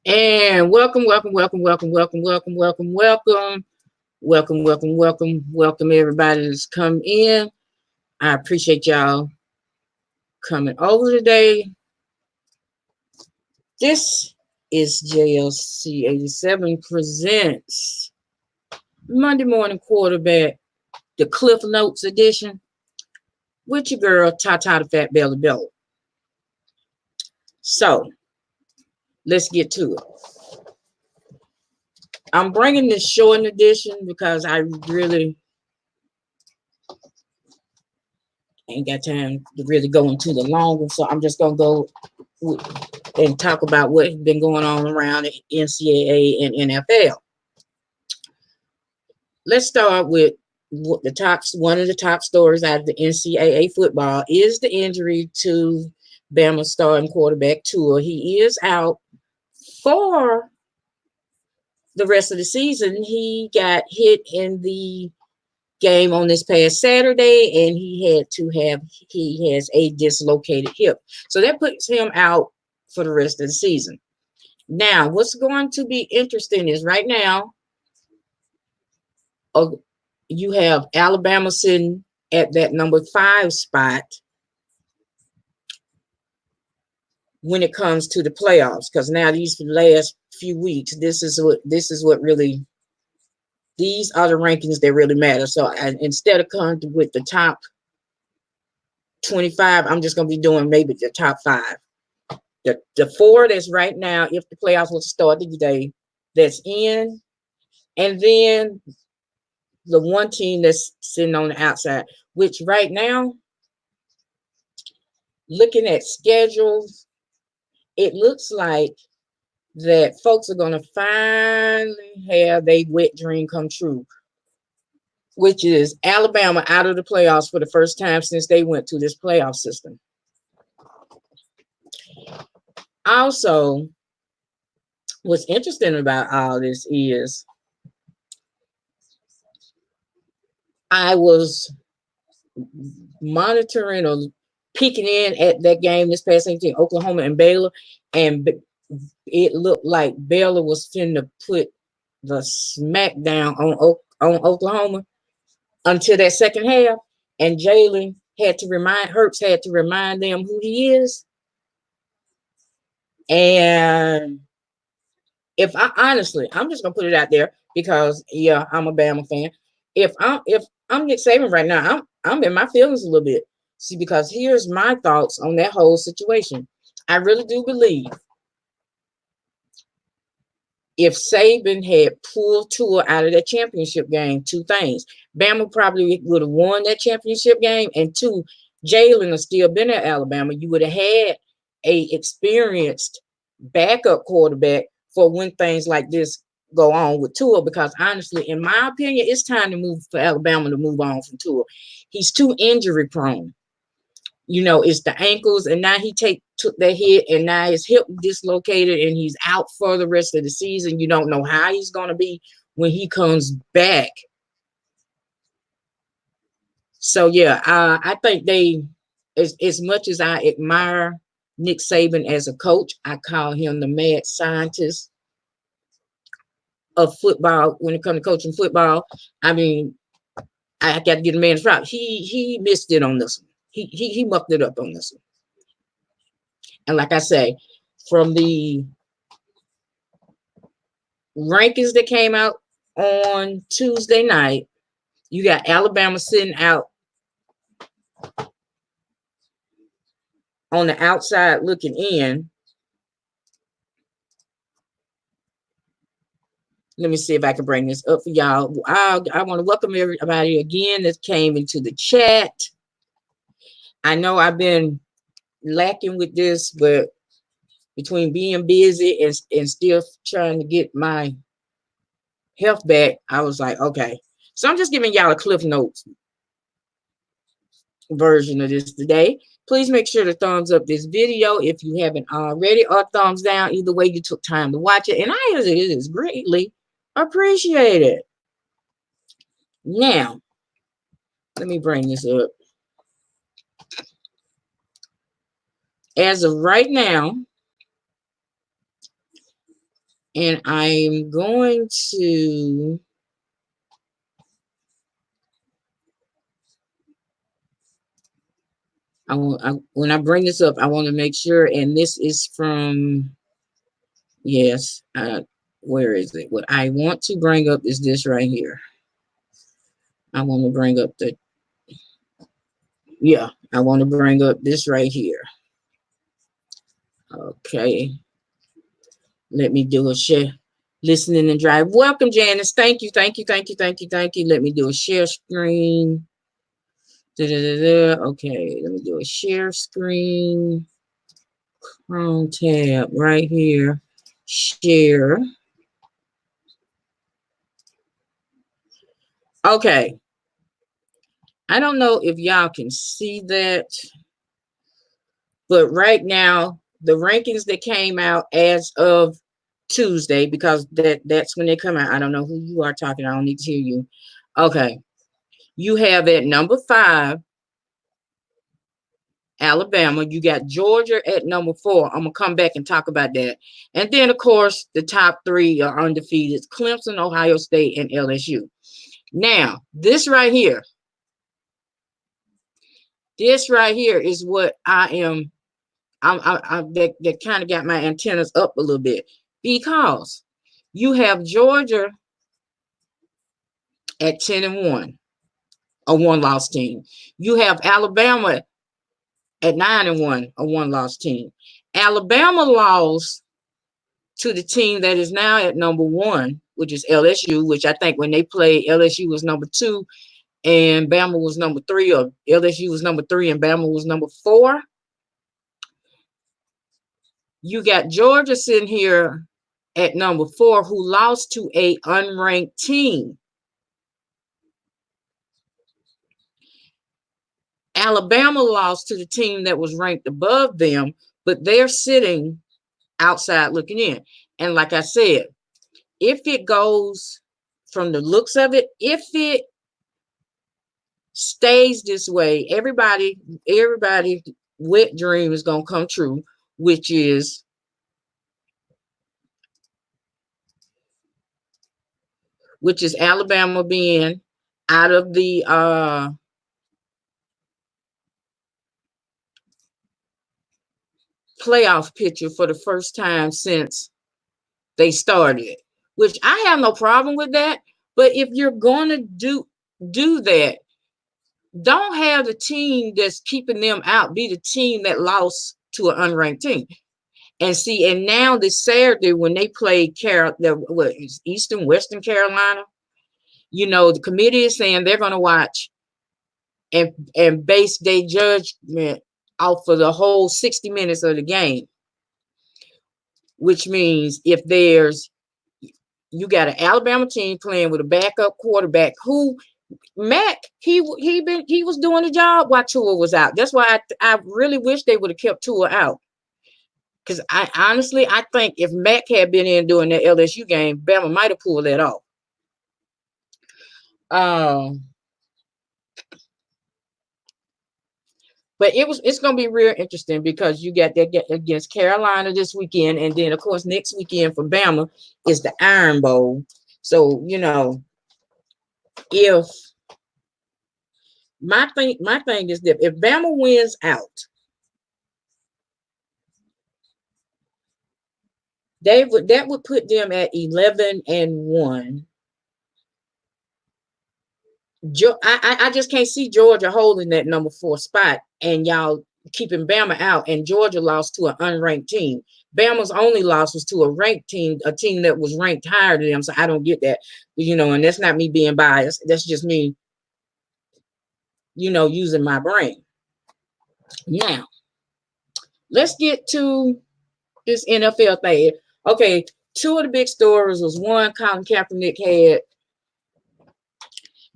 And welcome everybody that's come in. I appreciate y'all coming over today. This is JLC 87 presents Monday Morning Quarterback, the CliffNotes edition, with your girl Tata ThePhatBelly. So let's get to it. I'm bringing this short edition because I really ain't got time to really go into the longer. So I'm just going to go and talk about what's been going on around the NCAA and NFL. Let's start with one of the top stories out of the NCAA football is the injury to Bama's starting quarterback Tua. He is out for the rest of the season, he got hit in the game on this past Saturday, and he has a dislocated hip. So that puts him out for the rest of the season. Now, what's going to be interesting is right now, uh, you have Alabama sitting at that number 5 spot when it comes to the playoffs, because now these last few weeks, this is what really, these are the rankings that really matter. So instead of coming with the top 25, I'm just going to be doing maybe the top 5. The 4 that's right now, if the playoffs was to start today, that's in, and then the one team that's sitting on the outside, which right now, looking at schedules, it looks like that folks are going to finally have their wet dream come true, which is Alabama out of the playoffs for the first time since they went to this playoff system. Also, what's interesting about all this is I was monitoring or peeking in at that game this past between Oklahoma and Baylor, and it looked like Baylor was finna put the smackdown on Oklahoma until that second half, and Jalen had to remind Hurts had to remind them who he is. And if I honestly, I'm just gonna put it out there because yeah, I'm a Bama fan. If I'm Nick Saban right now, I'm in my feelings a little bit. See, because here's my thoughts on that whole situation. I really do believe if Saban had pulled Tua out of that championship game, 2 things. Bama probably would have won that championship game, and 2, Jalen would still been at Alabama. You would have had a experienced backup quarterback for when things like this go on with Tua, because honestly, in my opinion, it's time to move for Alabama to move on from Tua. He's too injury prone. It's the ankles, and now he took that hit, and now his hip dislocated, and he's out for the rest of the season. You don't know how he's going to be when he comes back. So yeah, I think as much as I admire Nick Saban as a coach, I call him the mad scientist of football when it comes to coaching football. I mean, I got to give the man his props. He missed it on this one. He mucked it up on this one. And like I say, from the rankings that came out on Tuesday night, you got Alabama sitting out on the outside looking in. Let me see if I can bring this up for y'all. I want to welcome everybody again that came into the chat. I know I've been lacking with this, but between being busy and still trying to get my health back, I was like, okay. So I'm just giving y'all a CliffNotes version of this today. Please make sure to thumbs up this video if you haven't already, or thumbs down. Either way, you took time to watch it, and it is greatly appreciated. Now, let me bring this up. As of right now, and I'm going to when I bring this up, I want to make sure, and this is from, yes, where is it? What I want to bring up is this right here. I want to bring up I want to bring up this right here. Okay. Let me do a share. Listening and drive. Welcome, Janice. Thank you. Let me do a share screen. Okay, let me do a share screen. Chrome tab right here. Share. Okay. I don't know if y'all can see that, but right now, the rankings that came out as of Tuesday, because that's when they come out. I don't know who you are talking. I don't need to hear you. Okay. You have at number 5, Alabama. You got Georgia at number 4. I'm gonna come back and talk about that. And then, of course, the top 3 are undefeated: Clemson, Ohio State, and LSU. Now, this right here is what I am. That kind of got my antennas up a little bit, because you have Georgia at 10-1, a one-loss team. You have Alabama at 9-1, a one-loss team. Alabama lost to the team that is now at number 1, which is LSU, which I think when they played, LSU was number 2 and Bama was number 3, or LSU was number 3 and Bama was number 4. You got Georgia sitting here at number 4, who lost to a unranked team. Alabama lost to the team that was ranked above them, but they're sitting outside looking in. And like I said, if it goes from the looks of it, if it stays this way, everybody wet dream is going to come true, which is Alabama being out of the playoff picture for the first time since they started, which I have no problem with that. But if you're going to do that, don't have the team that's keeping them out be the team that lost to an unranked team. And see, and now this Saturday when they played Eastern Western Carolina, the committee is saying they're going to watch and base their judgment off of the whole 60 minutes of the game, which means if you got an Alabama team playing with a backup quarterback who Mac, he was doing the job while Tua was out. That's why I really wish they would have kept Tua out. Because I think if Mac had been in doing that LSU game, Bama might have pulled that off. But it's going to be real interesting, because you got that against Carolina this weekend, and then of course next weekend for Bama is the Iron Bowl. So if my thing is that if Bama wins out, that would put them at 11-1. I just can't see Georgia holding that number 4 spot, and y'all keeping Bama out, and Georgia lost to an unranked team. Bama's only loss was to a ranked team, a team that was ranked higher than them. So I don't get that, and that's not me being biased. That's just me, using my brain. Now, let's get to this NFL thing. Okay, 2 of the big stories was, one, Colin Kaepernick had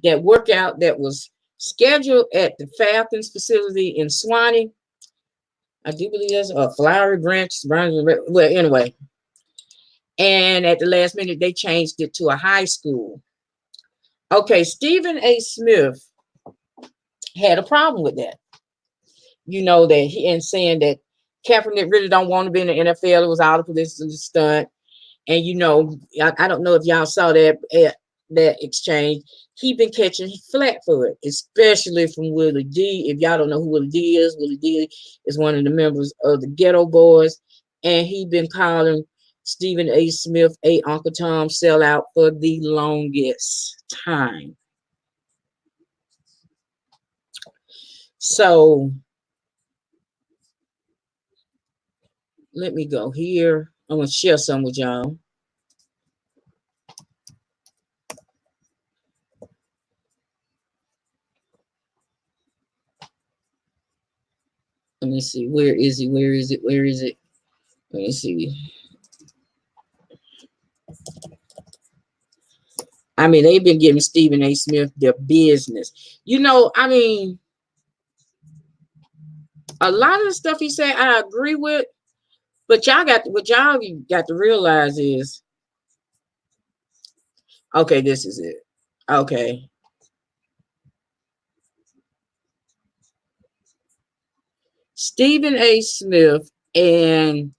that workout that was scheduled at the Falcons facility in Swanee. I do believe that's a Flowery Branch. Well, anyway. And at the last minute, they changed it to a high school. Okay, Stephen A. Smith had a problem with that. Saying that Kaepernick really don't want to be in the NFL. It was all a publicity stunt. And I don't know if y'all saw that exchange. He been catching flack for it, especially from Willie D. If y'all don't know who Willie D is one of the members of the Ghetto Boys, and he been calling Stephen A. Smith a Uncle Tom sellout for the longest time. So let me go here. I'm gonna share some with y'all. Let me see. Where is he? Where is it? Where is it? Let me see. I mean, they've been giving Stephen A. Smith their business. I mean, a lot of the stuff he said, I agree with. But y'all got what y'all got to realize is, okay, this is it. Okay. Stephen A. Smith and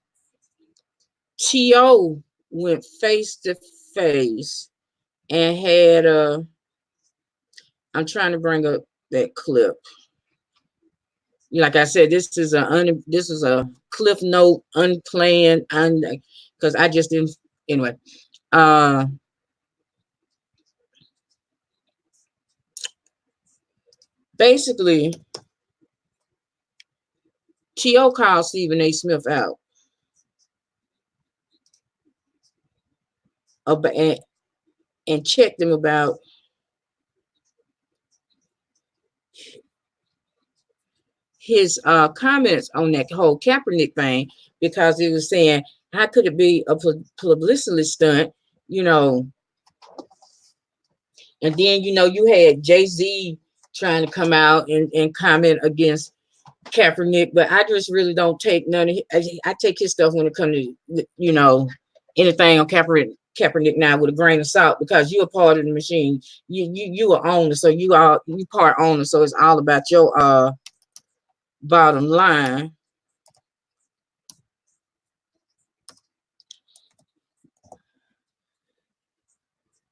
T.O. went face to face and had I'm trying to bring up that clip. Like I said, this is a cliff note unplanned, because I just didn't anyway. Basically, T.O. called Stephen A. Smith out and checked him about his comments on that whole Kaepernick thing, because he was saying, how could it be a publicity stunt, you know? And then, you had Jay-Z trying to come out and comment against Kaepernick, but I just really don't take none of I take his stuff when it comes to, anything on Kaepernick now with a grain of salt, because you're a part of the machine. You are owner, so you part owner, so it's all about your bottom line.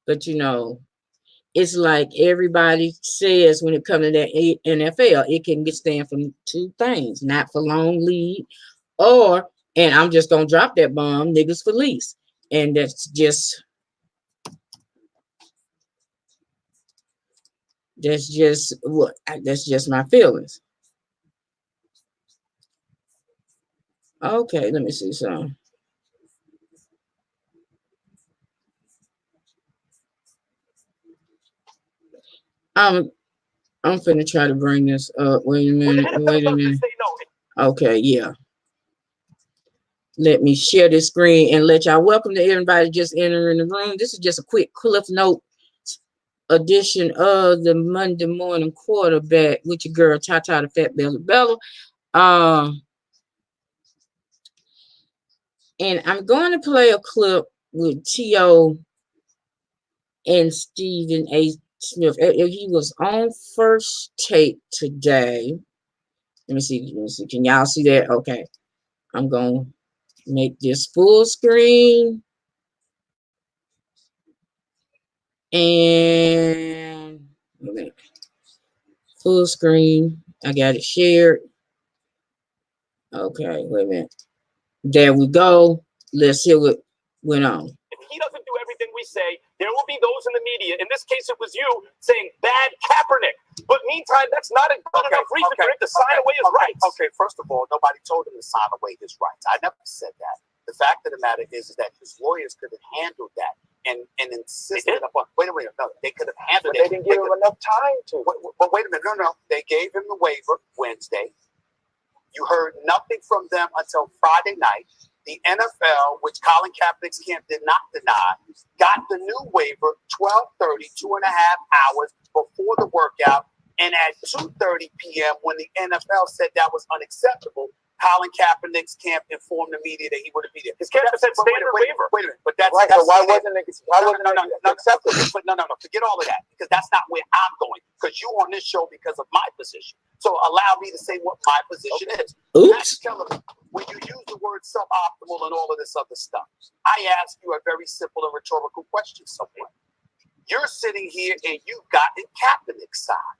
But it's like everybody says when it comes to that NFL, it can stand for two things: not for long lead, and I'm just gonna drop that bomb, niggas for lease. And that's just my feelings. Okay, let me see some. I'm finna try to bring this up. Wait a minute. Okay, yeah. Let me share this screen and let y'all welcome to everybody just entering the room. This is just a quick Cliff Note edition of the Monday morning quarterback with your girl Tata, ThePhatBelly Bella. And I'm going to play a clip with T.O. and Stephen A. Smith. He was on First Take today. Let me see. Can y'all see that? Okay. I'm going to make this full screen. And full screen. I got it shared. Okay, wait a minute. There we go. Let's hear what went on. If he doesn't do everything we say, there will be those in the media. In this case, it was you saying bad Kaepernick. But meantime, that's not a good enough reason for him to sign away his rights. Okay, first of all, nobody told him to sign away his rights. I never said that. The fact of the matter is that his lawyers could have handled that and insisted upon. Wait a minute, no, they could have handled it. They didn't give him enough time to. But wait a minute, no, they gave him the waiver Wednesday. You heard nothing from them until Friday night. The NFL, which Colin Kaepernick's camp did not deny, got the new waiver 12:30, 2.5 hours before the workout. And at 2:30 p.m., when the NFL said that was unacceptable, Colin Kaepernick's camp informed the media that he wouldn't be there. His camp said standard waiver. Wait a minute, but that's right. So why wasn't it acceptable? But no, forget all of that, because that's not where I'm going. Because you on this show because of my position. So allow me to say what my position is. Oops. When you use the word suboptimal and all of this other stuff, I ask you a very simple and rhetorical question somewhere. You're sitting here and you've gotten Kaepernick's side.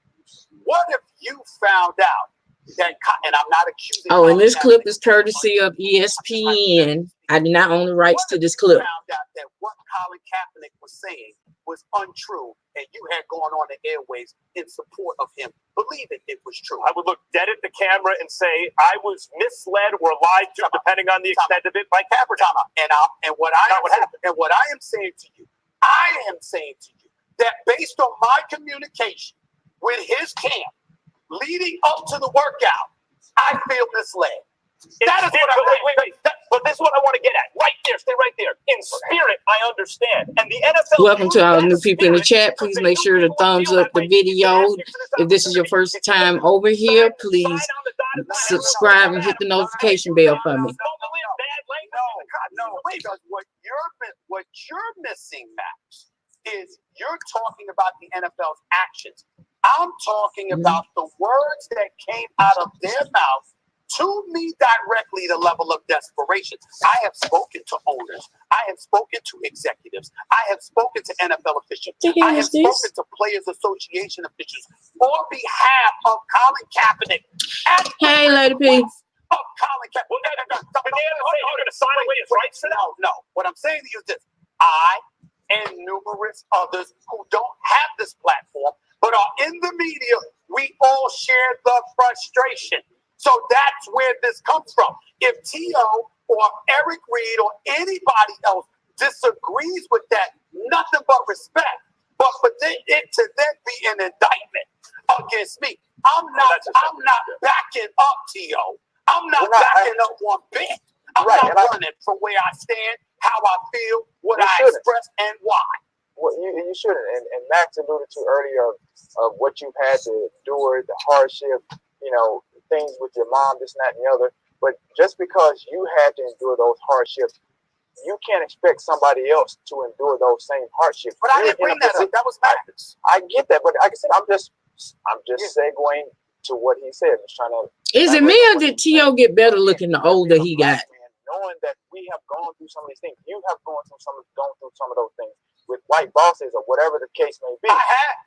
What if you found out that, and I'm not accusing. Oh, and this clip is courtesy of ESPN. I do not own the rights to this clip. Found out that what Colin Kaepernick was saying was untrue, and you had gone on the airwaves in support of him. Believe it was true. I would look dead at the camera and say I was misled or lied to, depending on the extent of it, by Kaepernick. And what I am saying to you that based on my communication with his camp leading up to the workout, I feel misled. That is what wait. But this is what I want to get at. Right there, stay right there. In spirit, I understand. And the NFL. Welcome to all new people in the chat. Please make sure to thumbs up the video. If this is your first time over here, please subscribe and hit the notification bell for me. No, because what you're missing, Max, is you're talking about the NFL's actions. I'm talking about the words that came out of their mouth to me directly, the level of desperation. I have spoken to owners. I have spoken to executives. I have spoken to NFL officials. I have spoken to Players Association officials on behalf of Colin Kaepernick. Hey, Lady P. Of Colin Kaepernick. Well, you're going to sign away his rights for that? No. What I'm saying to you is this. I and numerous others who don't have this platform but are in the media, we all share the frustration. So that's where this comes from. If T.O. or Eric Reed or anybody else disagrees with that, nothing but respect. But for it to then be an indictment against me, I'm not backing up T.O. I'm not backing up one bit. I'm not running from where I stand, how I feel, what I express, and why. Well, you shouldn't. And Max alluded to earlier of what you've had to endure, the hardship, things with your mom, this, and that, and the other. But just because you had to endure those hardships, you can't expect somebody else to endure those same hardships. But I didn't bring that up. That was Max. I get that, but like I said, I'm just segueing to what he said. I'm just trying to. Is it me or did T.O. get better looking the older he got? Knowing that we have gone through some of these things, you have gone through some of those things with white bosses or whatever the case may be. I have.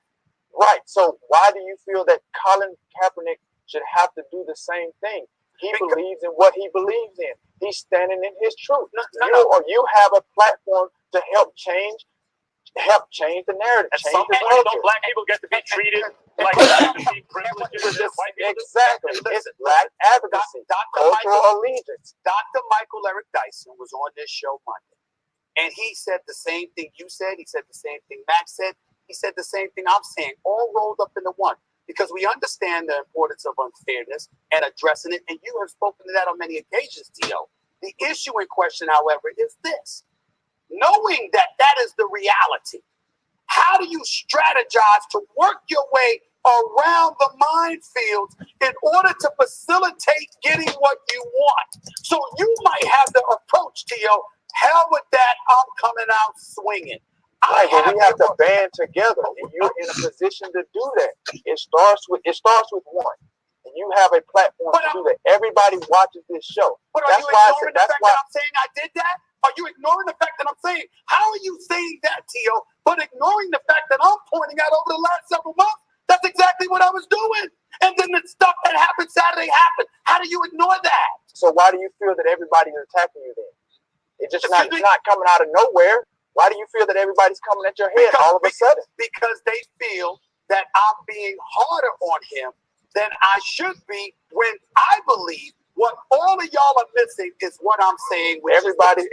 Right. So why do you feel that Colin Kaepernick should have to do the same thing? He believes in what he believes in. He's standing in his truth. Or you have a platform to help change the narrative. Some black people get to be treated like that. Exactly. It's black advocacy, cultural allegiance. Dr. Michael Eric Dyson was on this show Monday, and he said the same thing you said. He said the same thing Max said. He said the same thing I'm saying, all rolled up into one. Because we understand the importance of unfairness and addressing it, and you have spoken to that on many occasions, T.O. The issue in question, however, is this. Knowing that that is the reality, how do you strategize to work your way around the minefields in order to facilitate getting what you want? So you might have the approach, T.O., hell with that, I'm coming out swinging. Right, but we have to band together, and you're in a position to do that. It starts with one, and you have a platform to do that. Everybody watches this show. But are you ignoring the fact that I'm saying I did that? Are you ignoring the fact that I'm saying? How are you saying that, T.O., but ignoring the fact that I'm pointing out over the last several months? That's exactly what I was doing. And then the stuff that happened Saturday happened. How do you ignore that? So why do you feel that everybody is attacking you then? It's just not coming out of nowhere. Why do you feel that everybody's coming at your head all of a sudden? Because they feel that I'm being harder on him than I should be, when I believe what all of y'all are missing is what I'm saying. Everybody.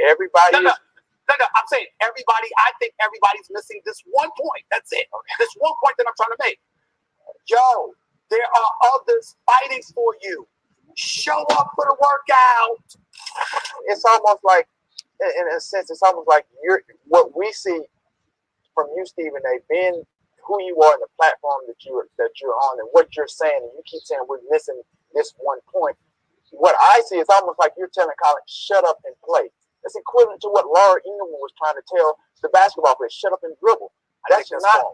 No, I'm saying everybody. I think everybody's missing this one point. That's it. This one point that I'm trying to make. Yo, there are others fighting for you. Show up for the workout. It's almost like, in a sense, it's almost like what we see from you, Stephen A., being who you are and the platform that you're on and what you're saying, and you keep saying we're missing this one point. What I see is almost like you're telling Colin, shut up and play. It's equivalent to what Laura Ingram was trying to tell the basketball players, shut up and dribble.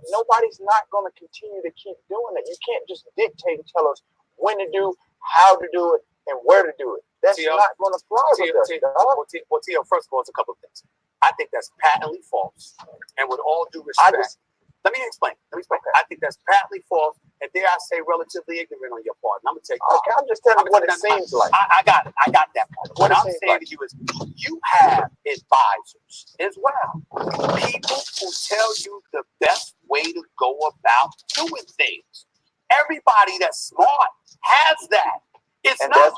Nobody's not going to continue to keep doing that. You can't just dictate and tell us when to do, how to do it, and where to do it. That's not going to fly with us. Well, T.O., first of all, it's a couple of things. I think that's patently false. And with all due respect, let me explain. I think that's patently false, and dare I say, relatively ignorant on your part. And I'm going to take okay, I'm just telling you what it seems like. I got it. I got that part. What I'm saying to you is you have advisors as well. People who tell you the best way to go about doing things. Everybody that's smart has that. It's and not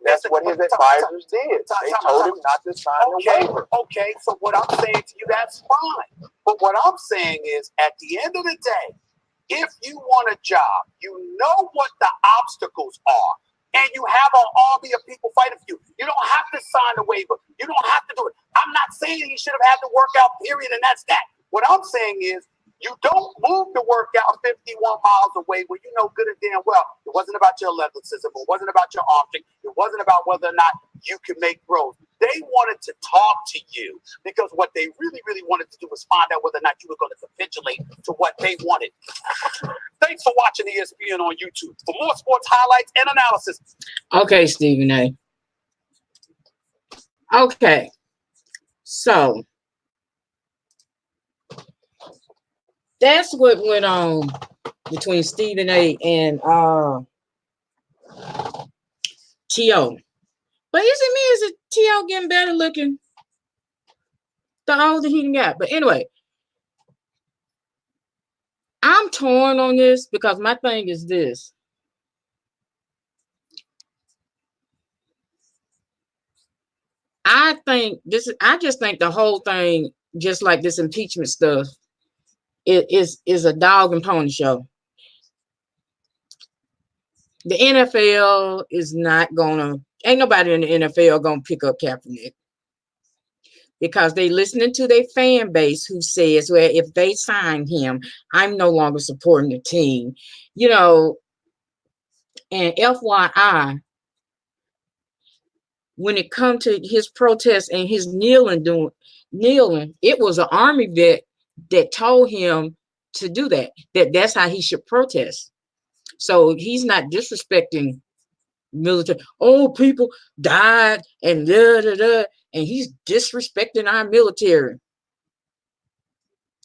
that's what his advisors did. They told him not to sign the waiver. Okay, so what I'm saying to you, that's fine. But what I'm saying is, at the end of the day, if you want a job, you know what the obstacles are, and you have an army of people fighting for you. You don't have to sign the waiver. You don't have to do it. I'm not saying he should have had the workout, period, and that's that. What I'm saying is, you don't move the workout 51 miles away where you know good and damn well it wasn't about your athleticism, it wasn't about your arm strength, it wasn't about whether or not you can make growth. They wanted to talk to you because what they really, really wanted to do was find out whether or not you were going to capitulate to what they wanted. Thanks for watching ESPN on YouTube. For more sports highlights and analysis. Okay, Stephen A. Okay. So that's what went on between Stephen A. and T.O. But is it T.O. getting better looking the older he got? But anyway, I'm torn on this because my thing is this. I just think the whole thing, just like this impeachment stuff, is a dog and pony show. The NFL is not ain't nobody in the NFL gonna pick up Kaepernick because they listening to their fan base who says, well, if they sign him, I'm no longer supporting the team. You know, and FYI, when it comes to his protests and his kneeling, it was an Army vet that told him to do that. That's how he should protest. So he's not disrespecting military. Oh, people died and and he's disrespecting our military.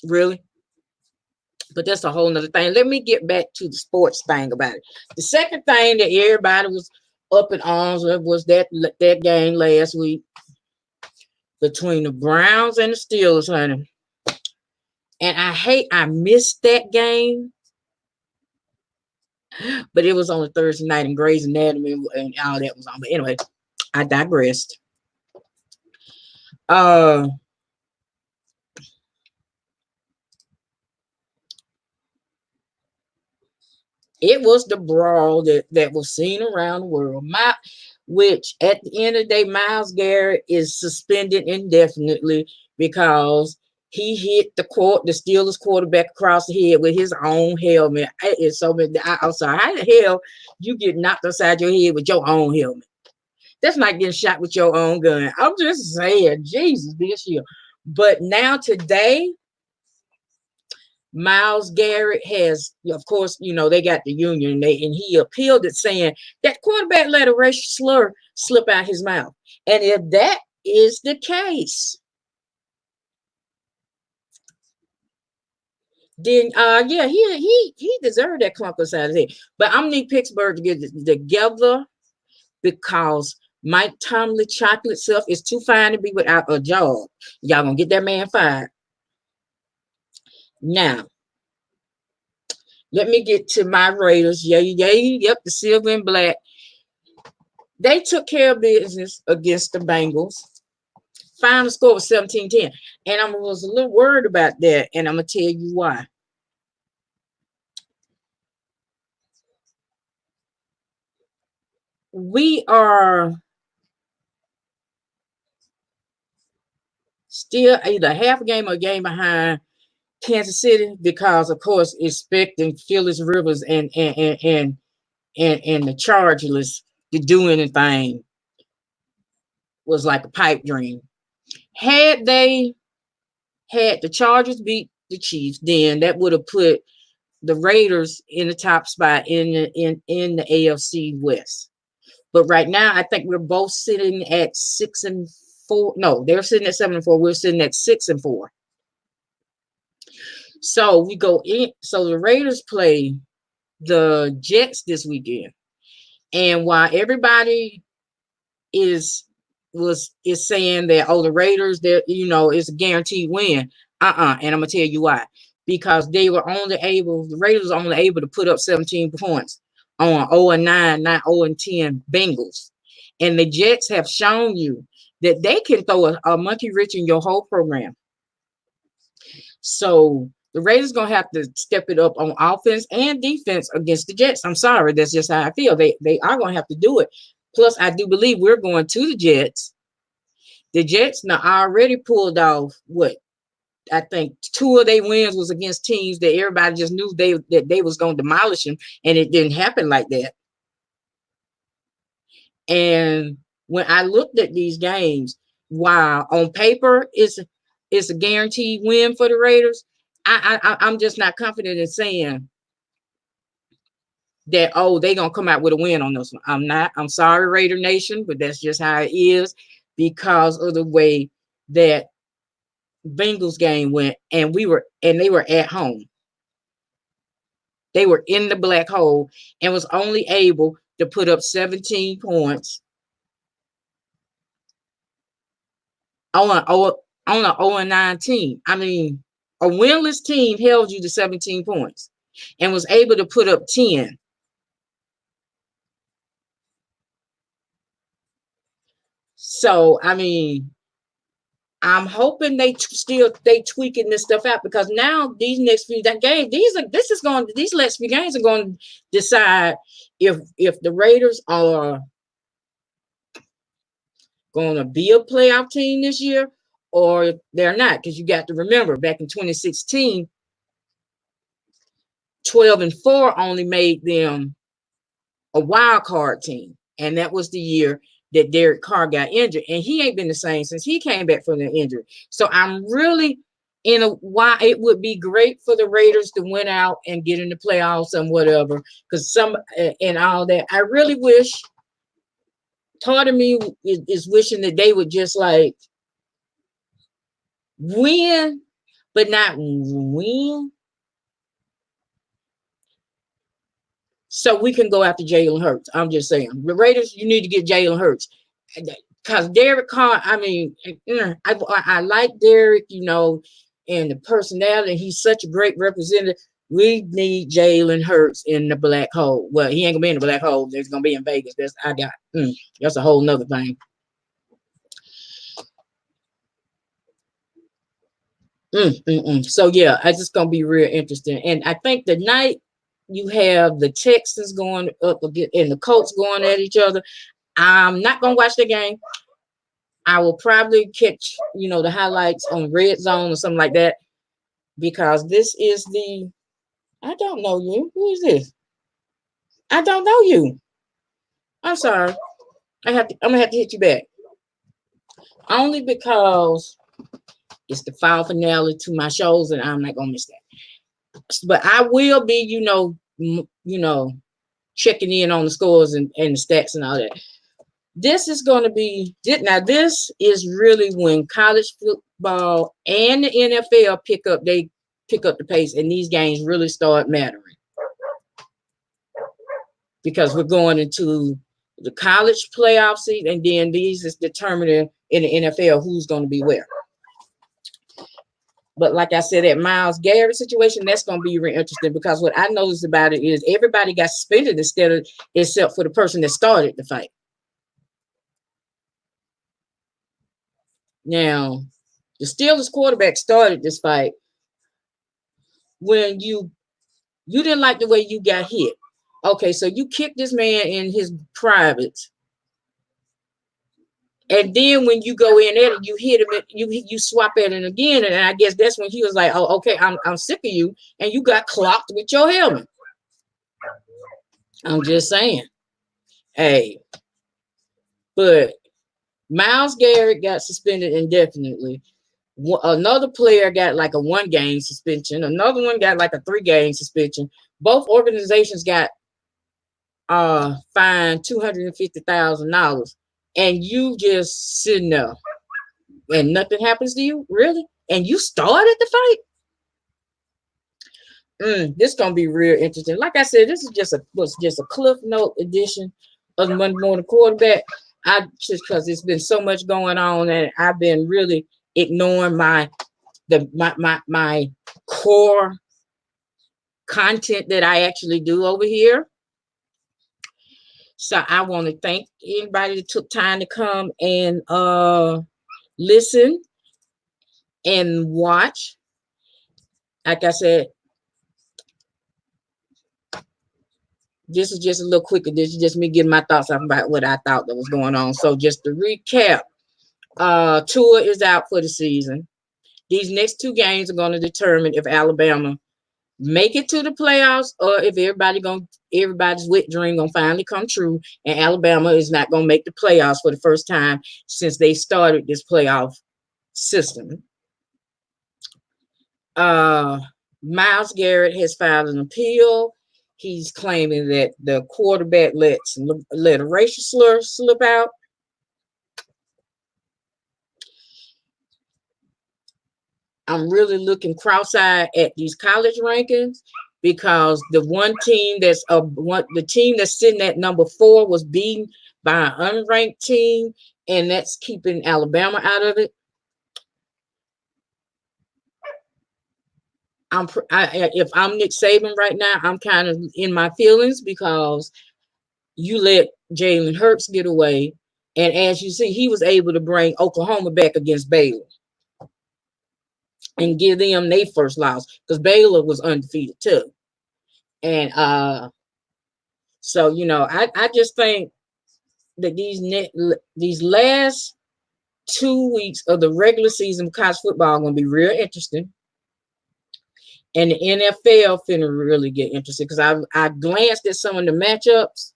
Really? But that's a whole nother thing. Let me get back to the sports thing about it. The second thing that everybody was up in arms with was that game last week between the Browns and the Steelers, honey. And I missed that game, but it was on a Thursday night and Grey's Anatomy and all that was on. But anyway, I digressed. It was the brawl that was seen around the world. Which at the end of the day, Myles Garrett is suspended indefinitely because he hit the Steelers quarterback across the head with his own helmet. I'm sorry, how the hell you get knocked upside your head with your own helmet? That's not getting shot with your own gun. I'm just saying, Jesus, this year. But now today, Myles Garrett has, of course, they got the union and he appealed it saying that quarterback let a racial slur slip out his mouth. And if that is the case, then yeah, he deserved that clump beside his head. But I'm need Pittsburgh to get it together because Mike Tomlin chocolate self is too fine to be without a job. Y'all gonna get that man fired. Now, let me get to my Raiders. Yep, the silver and black. They took care of business against the Bengals. Final score was 17-10. And I was a little worried about that, and I'm going to tell you why. We are still either half a game or a game behind Kansas City because, of course, expecting Phyllis Rivers and the Chargers to do anything was like a pipe dream. Had they had the Chargers beat the Chiefs, then that would have put the Raiders in the top spot in the AFC West. But right now, I think we're both sitting at 6-4. No, they're sitting at 7-4. We're sitting at 6-4. So we go in. So the Raiders play the Jets this weekend, and while everybody is saying that the Raiders it's a guaranteed win, and I'm gonna tell you why. Because the Raiders were only able to put up 17 points on 0-9, not 0-10 Bengals, and the Jets have shown you that they can throw a monkey wrench in your whole program. So the Raiders gonna have to step it up on offense and defense against the Jets. I'm sorry, that's just how I feel. They are gonna have to do it. Plus, I do believe we're going to the Jets. The Jets now already pulled off what I think 2 of their wins was against teams that everybody just knew that they was going to demolish them, and it didn't happen like that. And when I looked at these games, while on paper it's a guaranteed win for the Raiders, I'm just not confident in saying that, oh, they're gonna come out with a win on this one. I'm not. I'm sorry, Raider Nation, but that's just how it is because of the way that Bengals game went, and they were at home. They were in the black hole and was only able to put up 17 points on an 0-9 team. I mean, a winless team held you to 17 points and was able to put up 10. So, I mean, I'm hoping they tweaking this stuff out because now these next few games, these last few games are going to decide if the Raiders are going to be a playoff team this year or they're not. Because you got to remember, back in 2016, 12-4 only made them a wild card team, and that was the year that Derek Carr got injured, and he ain't been the same since he came back from the injury. So I'm really why it would be great for the Raiders to win out and get in the playoffs and whatever, because and all that. I really wish, part of me is wishing that they would just like win, but not win. So we can go after Jalen Hurts. I'm just saying, the Raiders, you need to get Jalen Hurts. Because Derek Carr, I mean, I like Derek, and the personality. He's such a great representative. We need Jalen Hurts in the black hole. Well, he ain't gonna be in the black hole. There's gonna be in Vegas. That's a whole nother thing. So yeah, it's just gonna be real interesting. And I think the night you have the Texans going up again and the Colts going at each other, I'm not gonna watch the game. I will probably catch, the highlights on Red Zone or something like that, because this is I don't know you. Who is this? I don't know you. I'm sorry. I'm gonna have to hit you back. Only because it's the final finale to my shows, and I'm not gonna miss that. But I will be, checking in on the scores and the stats and all that. This is going to be now. This is really when college football and the NFL pick up the pace, and these games really start mattering, because we're going into the college playoff season, and then these is determining in the NFL who's going to be where. But like I said, that Myles Garrett situation, that's going to be really interesting, because what I noticed about it is everybody got suspended except for the person that started the fight. Now, the Steelers quarterback started this fight when you didn't like the way you got hit. Okay, so you kicked this man in his privates, and then when you go in there and you hit him, you swap at him again, and I guess that's when he was like, "Oh, okay, I'm sick of you," and you got clocked with your helmet. I'm just saying, hey, but Myles Garrett got suspended indefinitely. Another player got like a 1-game suspension. Another one got like a 3-game suspension. Both organizations got fined $250,000, and you just sitting there and nothing happens to you, really? And you started the fight? This gonna be real interesting. Like I said, this is was just a Cliff Note edition of the Monday Morning Quarterback. Just because it's been so much going on, and I've been really ignoring my core content that I actually do over here. So I want to thank anybody that took time to come and listen and watch. Like I said, this is just a little quicker. This is just me giving my thoughts about what I thought that was going on. So just to recap, Tua is out for the season. These next 2 games are going to determine if Alabama make it to the playoffs, or if everybody's wet dream gonna finally come true, and Alabama is not gonna make the playoffs for the first time since they started this playoff system. Myles Garrett has filed an appeal. He's claiming that the quarterback let a racial slur slip out. I'm really looking cross-eyed at these college rankings because the team that's sitting at number 4 was beaten by an unranked team, and that's keeping Alabama out of it. If I'm Nick Saban right now, I'm kind of in my feelings because you let Jalen Hurts get away, and as you see, he was able to bring Oklahoma back against Baylor and give them their first loss because Baylor was undefeated too. And so I just think that these last 2 weeks of the regular season of college football are going to be real interesting. And the NFL finna really get interested because I glanced at some of the matchups.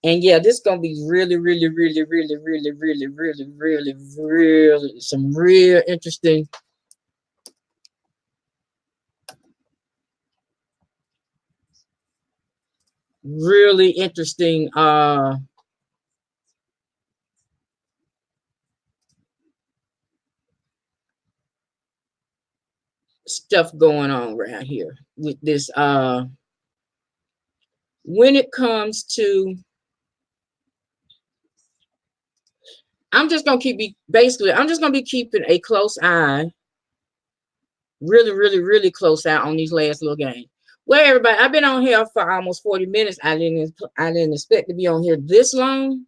And yeah, this is gonna be really, really, really, really, really, really, really, really, really some real interesting stuff going on right here with this when it comes to I'm just gonna be keeping a close eye, really, really, really close eye on these last little games. Well, everybody, I've been on here for almost 40 minutes. I didn't expect to be on here this long.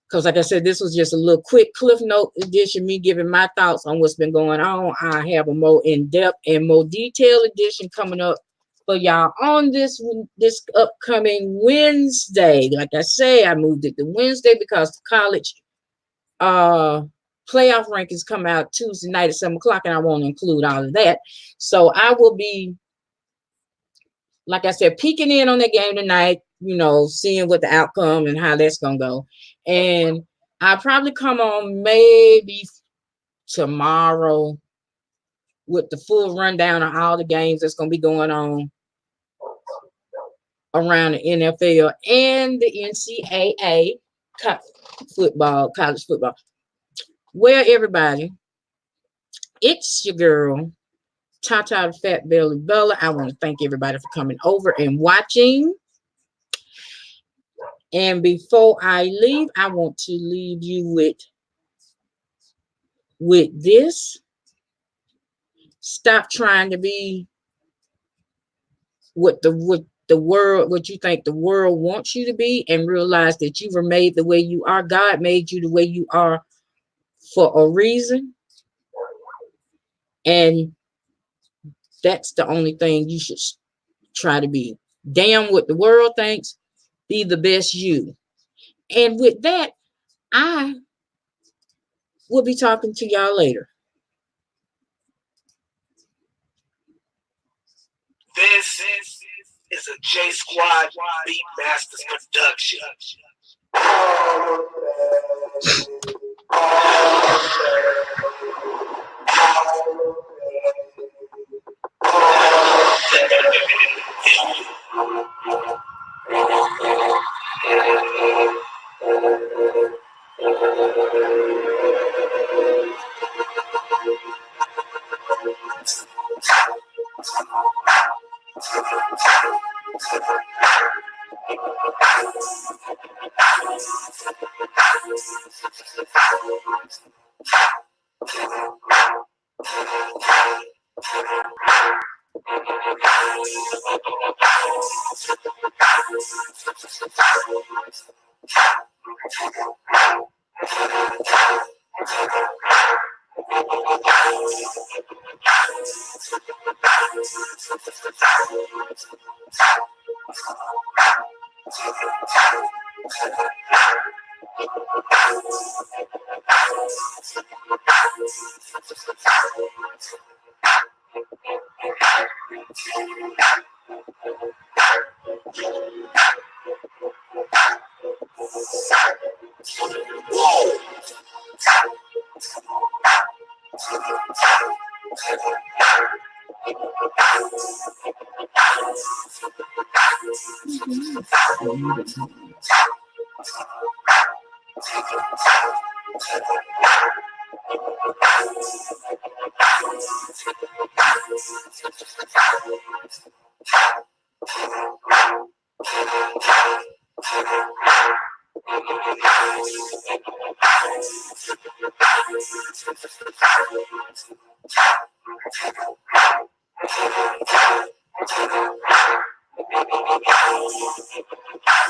Because like I said, this was just a little quick cliff note edition, me giving my thoughts on what's been going on. I have a more in-depth and more detailed edition coming up for y'all on this upcoming Wednesday. Like I say, I moved it to Wednesday because the college playoff rankings come out Tuesday night at 7 o'clock, and I won't include all of that. So I will be, like I said, peeking in on that game tonight, seeing what the outcome and how that's going to go. And I'll probably come on maybe tomorrow with the full rundown of all the games that's going to be going on around the NFL and the NCAA college football. Well, everybody, it's your girl, Tata ThePhatBelly Bella. I want to thank everybody for coming over and watching. And before I leave, I want to leave you with this. Stop trying to be what you think the world wants you to be, and realize that you were made the way you are. God made you the way you are for a reason. And that's the only thing you should try to be. Damn what the world thinks. Be the best you. And with that, I will be talking to y'all later. This is a J Squad Beat Masters production.